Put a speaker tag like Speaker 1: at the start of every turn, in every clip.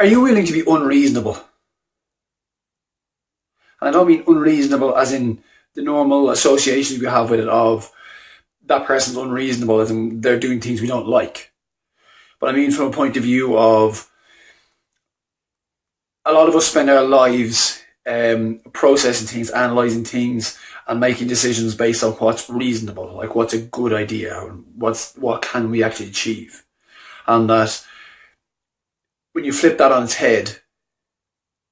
Speaker 1: Are you willing to be unreasonable? And I don't mean unreasonable as in the normal associations we have with it of that person's unreasonable as in they're doing things we don't like. But I mean from a point of view of a lot of us spend our lives processing things, analysing things and making decisions based on what's reasonable, like what's a good idea, what can we actually achieve. And that when you flip that on its head,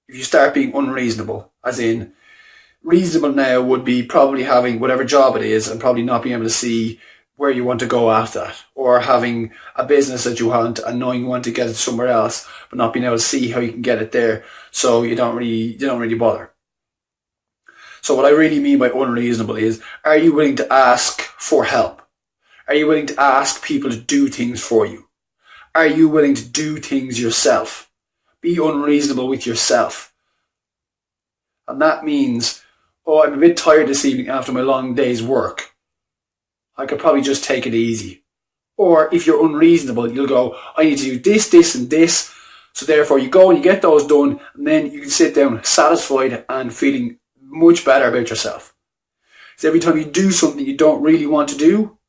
Speaker 1: if you start being unreasonable, as in reasonable now would be probably having whatever job it is and probably not being able to see where you want to go after that, or having a business that you want and knowing you want to get it somewhere else but not being able to see how you can get it there, so you don't really bother. So what I really mean by unreasonable is, are you willing to ask for help? Are you willing to ask people to do things for you? Are you willing to do things yourself? Be unreasonable with yourself. And that means, oh, I'm a bit tired this evening after my long day's work. I could probably just take it easy. Or if you're unreasonable, you'll go, I need to do this, this and this. So therefore you go and you get those done, and then you can sit down satisfied and feeling much better about yourself. So every time you do something you don't really want to do,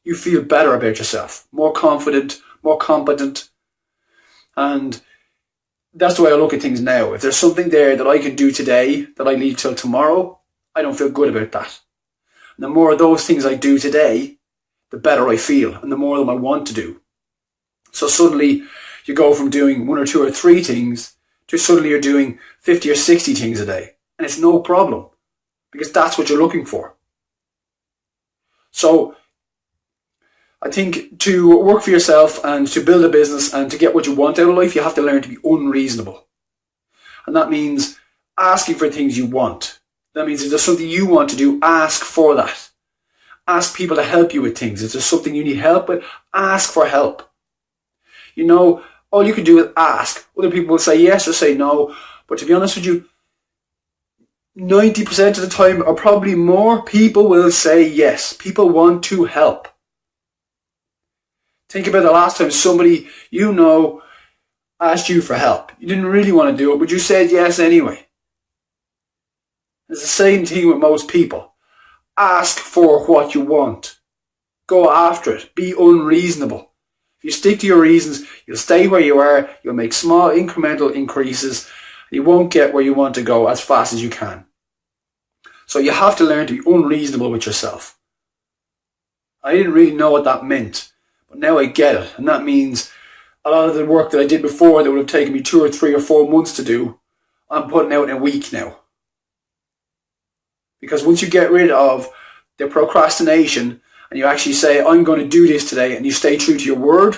Speaker 1: you feel better about yourself, more confident, more competent. And that's the way I look at things now. If there's something there that I can do today that I leave till tomorrow, I don't feel good about that. And the more of those things I do today, the better I feel and the more of them I want to do. So suddenly you go from doing 1 or 2 or 3 things to suddenly you're doing 50 or 60 things a day. And it's no problem because that's what you're looking for. So I think to work for yourself and to build a business and to get what you want out of life, you have to learn to be unreasonable. And that means asking for things you want. That means if there's something you want to do, ask for that. Ask people to help you with things. If there's something you need help with, ask for help. You know, all you can do is ask. Other people will say yes or say no. But to be honest with you, 90% of the time, or probably more, people will say yes. People want to help. Think about the last time somebody you know asked you for help. You didn't really want to do it, but you said yes anyway. It's the same thing with most people. Ask for what you want. Go after it. Be unreasonable. If you stick to your reasons, you'll stay where you are, you'll make small incremental increases, and you won't get where you want to go as fast as you can. So you have to learn to be unreasonable with yourself. I didn't really know what that meant, but now I get it. And that means a lot of the work that I did before that would have taken me 2 or 3 or 4 months to do, I'm putting out in a week now. Because once you get rid of the procrastination and you actually say, I'm going to do this today, and you stay true to your word,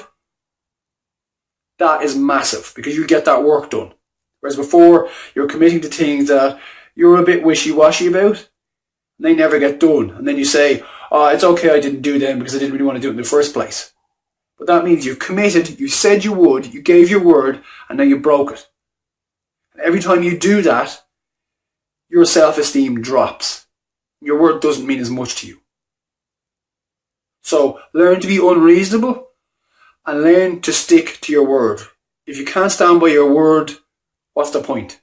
Speaker 1: that is massive because you get that work done. Whereas before, you're committing to things that you're a bit wishy-washy about, and they never get done. And then you say, oh, it's okay I didn't do them because I didn't really want to do it in the first place. But that means you've committed, you said you would, you gave your word, and now you broke it. And every time you do that, your self-esteem drops. Your word doesn't mean as much to you. So learn to be unreasonable and learn to stick to your word. If you can't stand by your word, what's the point?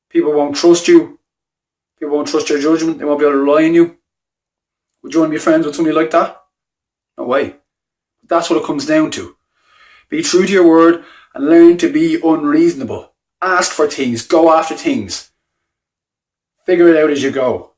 Speaker 1: People won't trust you. People won't trust your judgment. They won't be able to rely on you. Would you want to be friends with somebody like that? No way. That's what it comes down to. Be true to your word and learn to be unreasonable. Ask for things. Go after things. Figure it out as you go.